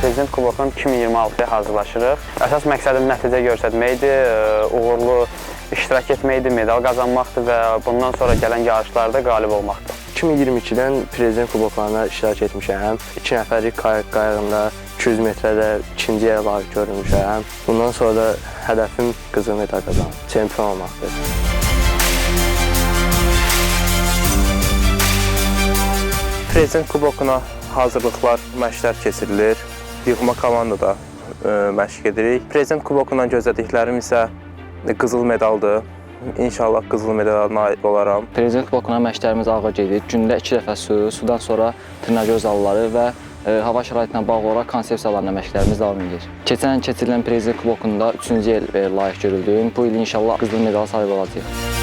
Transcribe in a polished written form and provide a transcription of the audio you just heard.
Prezident Kubokunun 2026-ya hazırlaşırıq. Əsas məqsədim nəticə göstərməkdir, uğurlu iştirak etməkdir, medal qazanmaqdır və bundan sonra gələn yarışlarda qalib olmaqdır. 2022-dən Prezident Kuboklarına iştirak etmişəm. 2 nəfərlik qayığında 200 metrədə ikinci yerə layiq görülmüşəm. Bundan sonra da hədəfim qızıl medal qazanmaq, çempion olmaqdır. Prezident Kubokuna hazırlıqlar, məşqlər keçirilir. Yığma komandada məşq edirik. Prezident Kubokundan gözlədiklərim isə qızıl medaldır. İnşallah qızıl medala nail olaram. Prezident Kubokuna məşqlərimiz ağır gedir. Gündə 2 dəfə sudan sonra tırnaqgöz zalları və hava şəraitinə bağlı olaraq konsepsiyalarla məşqlərimiz davam edir. Keçən il keçirilən Prezident Kubokunda 3-cü yer layiq görüldüm. Bu il inşallah qızıl medala sahib olacağıq.